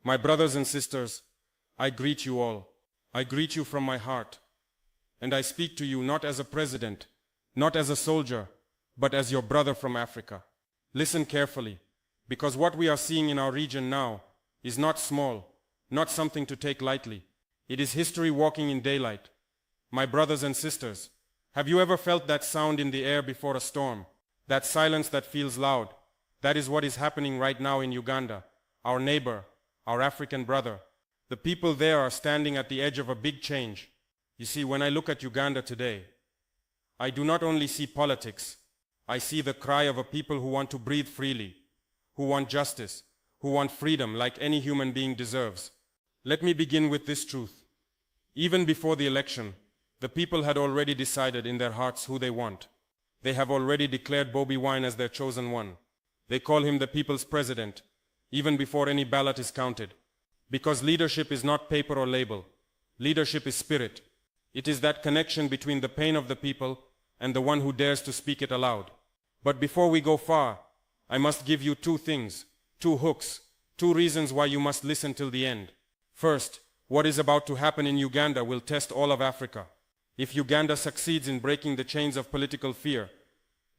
My brothers and sisters, I greet you all. I greet you from my heart. And I speak to you not as a president, not as a soldier, but as your brother from Africa. Listen carefully, because what we are seeing in our region now is not small, not something to take lightly. It is history walking in daylight. My brothers and sisters, have you ever felt that sound in the air before a storm? That silence that feels loud? That is what is happening right now in Uganda, our neighbor, our African brother. The people there are standing at the edge of a big change. You see, when I look at Uganda today, I do not only see politics, I see the cry of a people who want to breathe freely, who want justice, who want freedom like any human being deserves. Let me begin with this truth. Even before the election, the people had already decided in their hearts who they want. They have already declared Bobi Wine as their chosen one. They call him the people's president, even before any ballot is counted. Because leadership is not paper or label. Leadership is spirit. It is that connection between the pain of the people and the one who dares to speak it aloud. But before we go far, I must give you two things, two hooks, two reasons why you must listen till the end. First, what is about to happen in Uganda will test all of Africa. If Uganda succeeds in breaking the chains of political fear,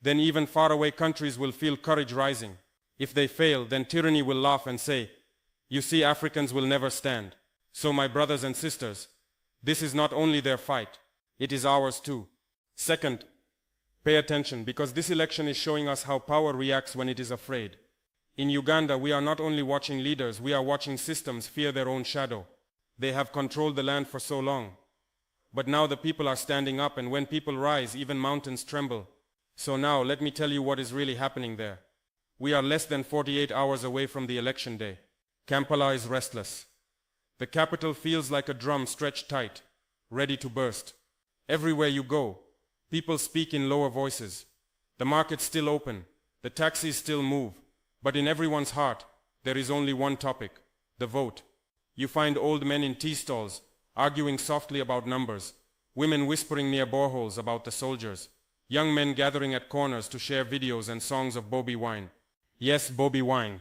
then even faraway countries will feel courage rising. If they fail, then tyranny will laugh and say, "You see, Africans will never stand." So my brothers and sisters, this is not only their fight, it is ours too. Second, pay attention, because this election is showing us how power reacts when it is afraid. In Uganda, we are not only watching leaders, we are watching systems fear their own shadow. They have controlled the land for so long. But now the people are standing up, and when people rise, even mountains tremble. So now, let me tell you what is really happening there. We are less than 48 hours away from the election day. Kampala is restless. The capital feels like a drum stretched tight, ready to burst. Everywhere you go, people speak in lower voices. The markets still open, the taxis still move, but in everyone's heart, there is only one topic, the vote. You find old men in tea stalls, arguing softly about numbers, women whispering near boreholes about the soldiers, young men gathering at corners to share videos and songs of Bobi Wine. Yes, Bobi Wine,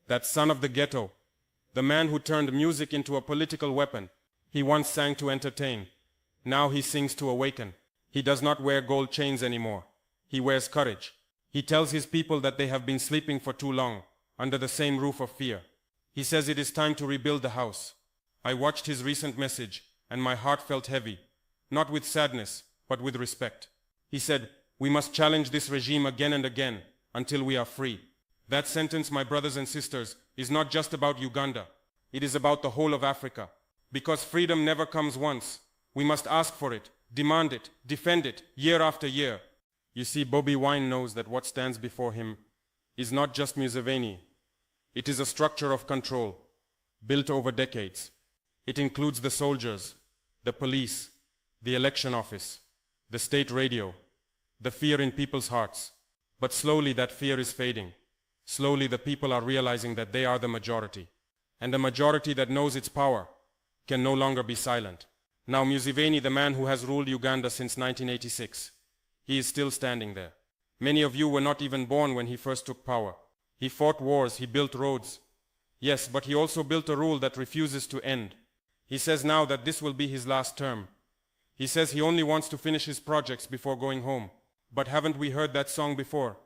that son of the ghetto, the man who turned music into a political weapon. He once sang to entertain. Now he sings to awaken. He does not wear gold chains anymore. He wears courage. He tells his people that they have been sleeping for too long, under the same roof of fear. He says it is time to rebuild the house. I watched his recent message, and my heart felt heavy, not with sadness, but with respect. He said, "We must challenge this regime again and again, until we are free." That sentence, my brothers and sisters, is not just about Uganda. It is about the whole of Africa. Because freedom never comes once. We must ask for it, demand it, defend it, year after year. You see, Bobi Wine knows that what stands before him is not just Museveni. It is a structure of control, built over decades. It includes the soldiers, the police, the election office, the state radio, the fear in people's hearts. But slowly that fear is fading. Slowly the people are realizing that they are the majority. And a majority that knows its power can no longer be silent. Now Museveni, the man who has ruled Uganda since 1986, he is still standing there. Many of you were not even born when he first took power. He fought wars, he built roads. Yes, but he also built a rule that refuses to end. He says now that this will be his last term. He says he only wants to finish his projects before going home. But haven't we heard that song before?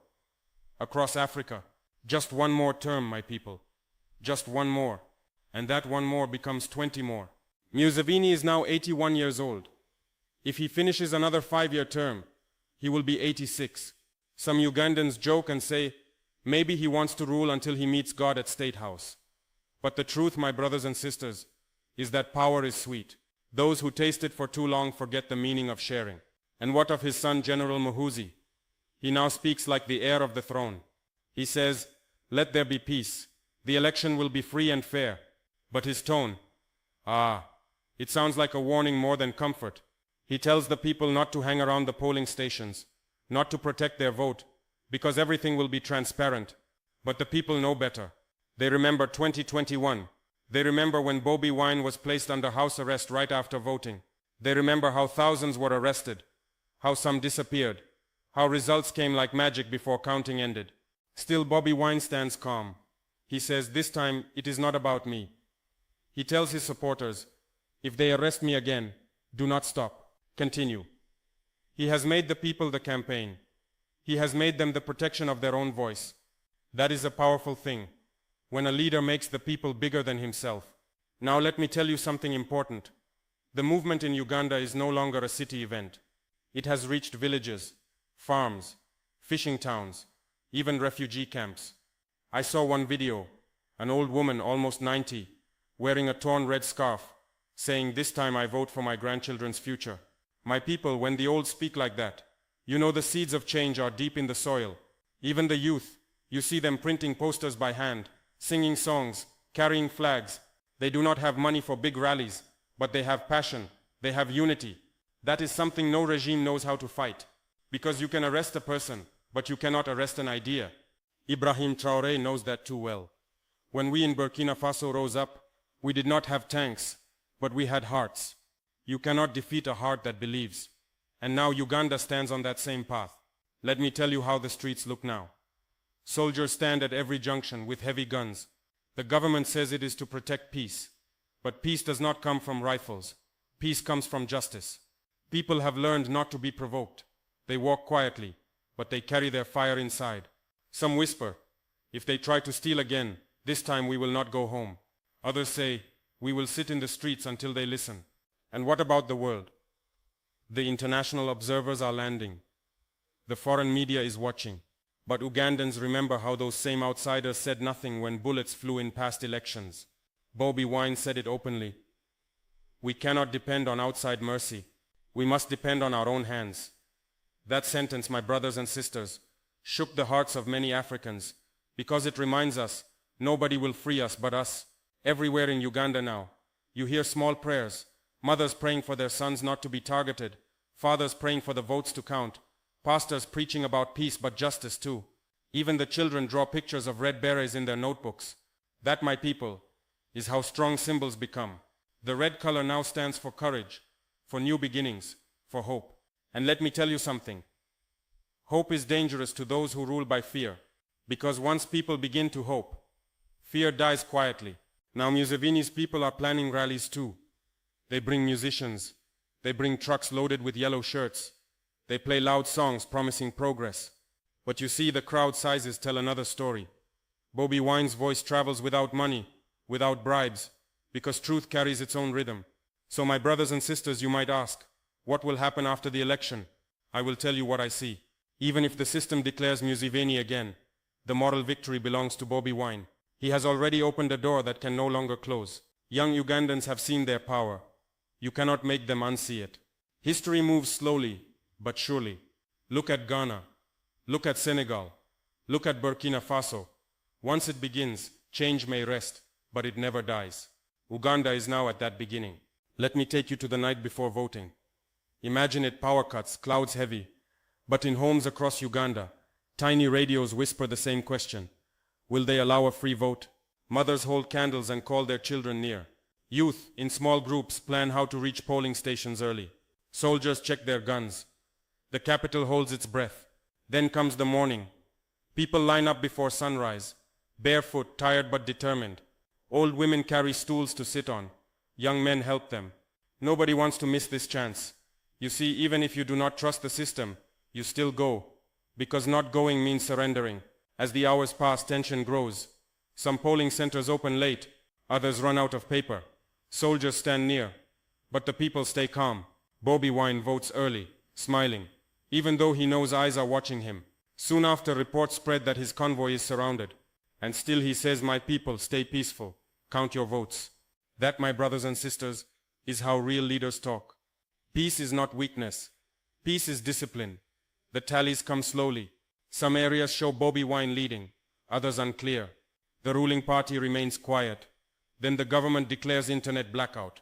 Across Africa. Just one more term, my people. Just one more. And that one more becomes 20 more. Museveni is now 81 years old. If he finishes another 5-year term, he will be 86. Some Ugandans joke and say, maybe he wants to rule until he meets God at State House. But the truth, my brothers and sisters, is that power is sweet. Those who taste it for too long forget the meaning of sharing. And what of his son, General Muhoozi? He now speaks like the heir of the throne. He says, "Let there be peace. The election will be free and fair." But his tone, it sounds like a warning more than comfort. He tells the people not to hang around the polling stations, not to protect their vote, because everything will be transparent. But the people know better. They remember 2021. They remember when Bobi Wine was placed under house arrest right after voting. They remember how thousands were arrested, how some disappeared, how results came like magic before counting ended. Still, Bobi Wine stands calm. He says, "This time, it is not about me. He tells his supporters, if they arrest me again, do not stop. Continue. He has made the people the campaign. He has made them the protection of their own voice. That is a powerful thing, when a leader makes the people bigger than himself. Now let me tell you something important. The movement in Uganda is no longer a city event. It has reached villages, farms, fishing towns, even refugee camps. I saw one video, an old woman, almost 90, wearing a torn red scarf, saying, "This time I vote for my grandchildren's future." My people, when the old speak like that, you know the seeds of change are deep in the soil. Even the youth, you see them printing posters by hand, singing songs, carrying flags. They do not have money for big rallies, but they have passion, they have unity. That is something no regime knows how to fight. Because you can arrest a person, but you cannot arrest an idea. Ibrahim Traore knows that too well. When we in Burkina Faso rose up, we did not have tanks, but we had hearts. You cannot defeat a heart that believes. And now Uganda stands on that same path. Let me tell you how the streets look now. Soldiers stand at every junction with heavy guns. The government says it is to protect peace. But peace does not come from rifles. Peace comes from justice. People have learned not to be provoked. They walk quietly, but they carry their fire inside. Some whisper, if they try to steal again, this time we will not go home. Others say, we will sit in the streets until they listen. And what about the world? The international observers are landing. The foreign media is watching. But Ugandans remember how those same outsiders said nothing when bullets flew in past elections. Bobi Wine said it openly. We cannot depend on outside mercy. We must depend on our own hands. That sentence, my brothers and sisters, shook the hearts of many Africans, because it reminds us, nobody will free us but us. Everywhere in Uganda now, you hear small prayers, mothers praying for their sons not to be targeted, fathers praying for the votes to count, pastors preaching about peace but justice too. Even the children draw pictures of red berets in their notebooks. That, my people, is how strong symbols become. The red color now stands for courage, for new beginnings, for hope. And let me tell you something. Hope is dangerous to those who rule by fear, because once people begin to hope, fear dies quietly. Now Museveni's people are planning rallies too. They bring musicians. They bring trucks loaded with yellow shirts. They play loud songs promising progress. But you see, the crowd sizes tell another story. Bobi Wine's voice travels without money, without bribes, because truth carries its own rhythm. So my brothers and sisters, you might ask, what will happen after the election? I will tell you what I see. Even if the system declares Museveni again, the moral victory belongs to Bobi Wine. He has already opened a door that can no longer close. Young Ugandans have seen their power. You cannot make them unsee it. History moves slowly, but surely. Look at Ghana. Look at Senegal. Look at Burkina Faso. Once it begins, change may rest, but it never dies. Uganda is now at that beginning. Let me take you to the night before voting. Imagine it, power cuts, clouds heavy. But in homes across Uganda, tiny radios whisper the same question. Will they allow a free vote? Mothers hold candles and call their children near. Youth, in small groups, plan how to reach polling stations early. Soldiers check their guns. The capital holds its breath. Then comes the morning. People line up before sunrise, barefoot, tired but determined. Old women carry stools to sit on. Young men help them. Nobody wants to miss this chance. You see, even if you do not trust the system, you still go, because not going means surrendering. As the hours pass, tension grows. Some polling centers open late, others run out of paper. Soldiers stand near, but the people stay calm. Bobi Wine votes early, smiling, even though he knows eyes are watching him. Soon after, reports spread that his convoy is surrounded, and still he says, my people, stay peaceful, count your votes. That, my brothers and sisters, is how real leaders talk. Peace is not weakness. Peace is discipline. The tallies come slowly. Some areas show Bobi Wine leading, others unclear. The ruling party remains quiet. Then the government declares internet blackout.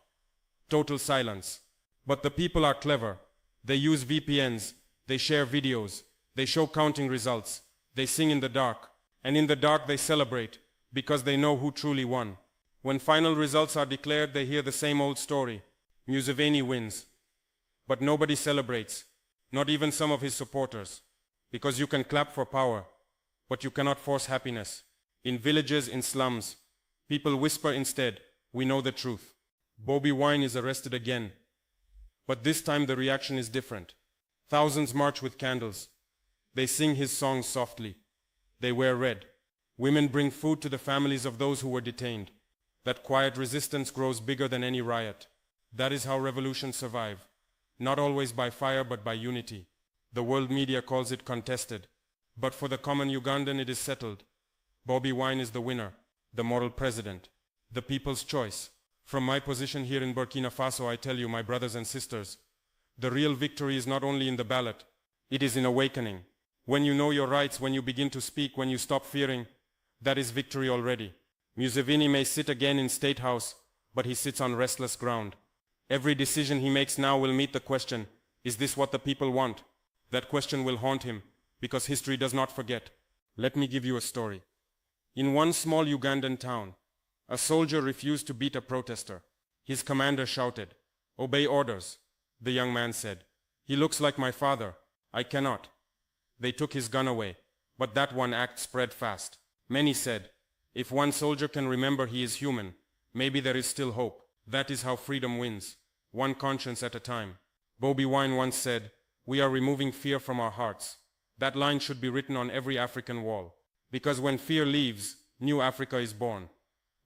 Total silence. But the people are clever. They use VPNs. They share videos. They show counting results. They sing in the dark. And in the dark they celebrate, because they know who truly won. When final results are declared, they hear the same old story. Museveni wins. But nobody celebrates, not even some of his supporters. Because you can clap for power, but you cannot force happiness. In villages, in slums, people whisper instead, we know the truth. Bobi Wine is arrested again. But this time the reaction is different. Thousands march with candles. They sing his songs softly. They wear red. Women bring food to the families of those who were detained. That quiet resistance grows bigger than any riot. That is how revolutions survive. Not always by fire, but by unity. The world media calls it contested. But for the common Ugandan it is settled. Bobi Wine is the winner, the moral president, the people's choice. From my position here in Burkina Faso, I tell you, my brothers and sisters, the real victory is not only in the ballot, it is in awakening. When you know your rights, when you begin to speak, when you stop fearing, that is victory already. Museveni may sit again in State House, but he sits on restless ground. Every decision he makes now will meet the question, is this what the people want? That question will haunt him, because history does not forget. Let me give you a story. In one small Ugandan town, a soldier refused to beat a protester. His commander shouted, "Obey orders." The young man said, "He looks like my father. I cannot." They took his gun away, but that one act spread fast. Many said, if one soldier can remember he is human, maybe there is still hope. That is how freedom wins, one conscience at a time. Bobi Wine once said, "We are removing fear from our hearts." That line should be written on every African wall. Because when fear leaves, new Africa is born.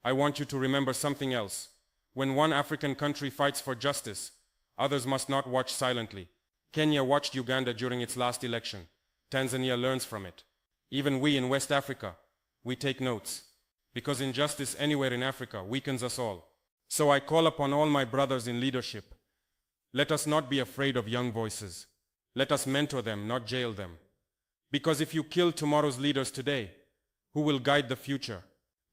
I want you to remember something else. When one African country fights for justice, others must not watch silently. Kenya watched Uganda during its last election. Tanzania learns from it. Even we in West Africa, we take notes. Because injustice anywhere in Africa weakens us all. So I call upon all my brothers in leadership. Let us not be afraid of young voices. Let us mentor them, not jail them. Because if you kill tomorrow's leaders today, who will guide the future?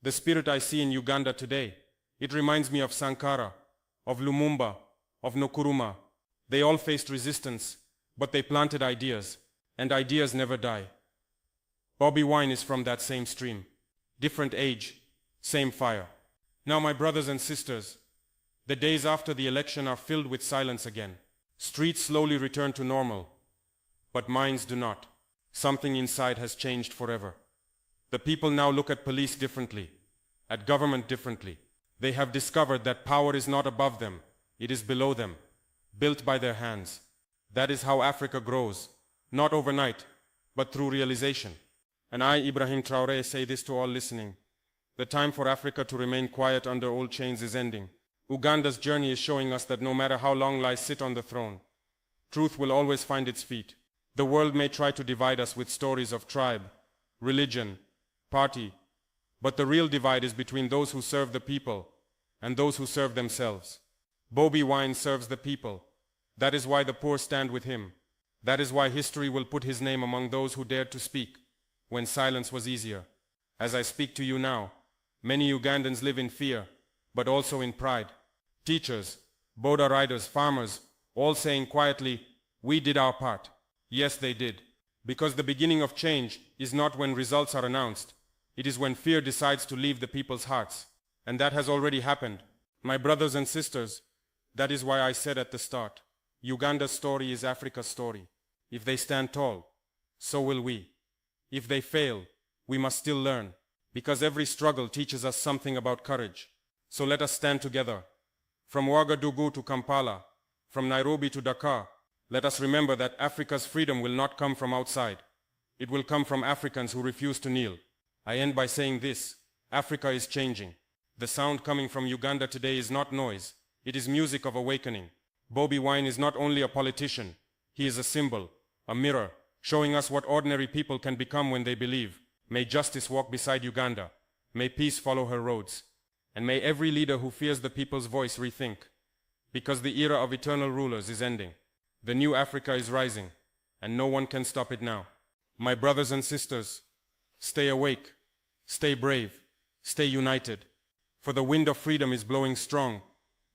The spirit I see in Uganda today, it reminds me of Sankara, of Lumumba, of Nkrumah. They all faced resistance, but they planted ideas, and ideas never die. Bobi Wine is from that same stream. Different age, same fire. Now, my brothers and sisters, the days after the election are filled with silence again. Streets slowly return to normal, but minds do not. Something inside has changed forever. The people now look at police differently, at government differently. They have discovered that power is not above them, it is below them, built by their hands. That is how Africa grows, not overnight, but through realization. And I, Ibrahim Traore, say this to all listening. The time for Africa to remain quiet under old chains is ending. Uganda's journey is showing us that no matter how long lies sit on the throne, truth will always find its feet. The world may try to divide us with stories of tribe, religion, party, but the real divide is between those who serve the people and those who serve themselves. Bobi Wine serves the people. That is why the poor stand with him. That is why history will put his name among those who dared to speak when silence was easier. As I speak to you now, many Ugandans live in fear, but also in pride. Teachers, boda riders, farmers, all saying quietly, "We did our part." Yes, they did. Because the beginning of change is not when results are announced. It is when fear decides to leave the people's hearts. And that has already happened. My brothers and sisters, that is why I said at the start, Uganda's story is Africa's story. If they stand tall, so will we. If they fail, we must still learn. Because every struggle teaches us something about courage. So let us stand together. From Ouagadougou to Kampala, from Nairobi to Dakar, let us remember that Africa's freedom will not come from outside. It will come from Africans who refuse to kneel. I end by saying this: Africa is changing. The sound coming from Uganda today is not noise. It is music of awakening. Bobi Wine is not only a politician. He is a symbol, a mirror, showing us what ordinary people can become when they believe. May justice walk beside Uganda. May peace follow her roads. And may every leader who fears the people's voice rethink. Because the era of eternal rulers is ending. The new Africa is rising, and no one can stop it now. My brothers and sisters, stay awake, stay brave, stay united. For the wind of freedom is blowing strong,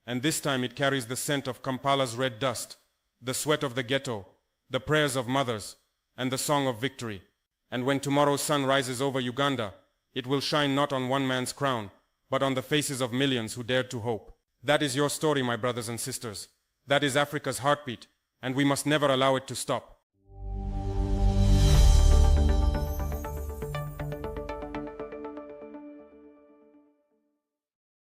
and this time it carries the scent of Kampala's red dust, the sweat of the ghetto, the prayers of mothers, and the song of victory. And when tomorrow's sun rises over Uganda, it will shine not on one man's crown, but on the faces of millions who dared to hope. That is your story, my brothers and sisters. That is Africa's heartbeat, and we must never allow it to stop.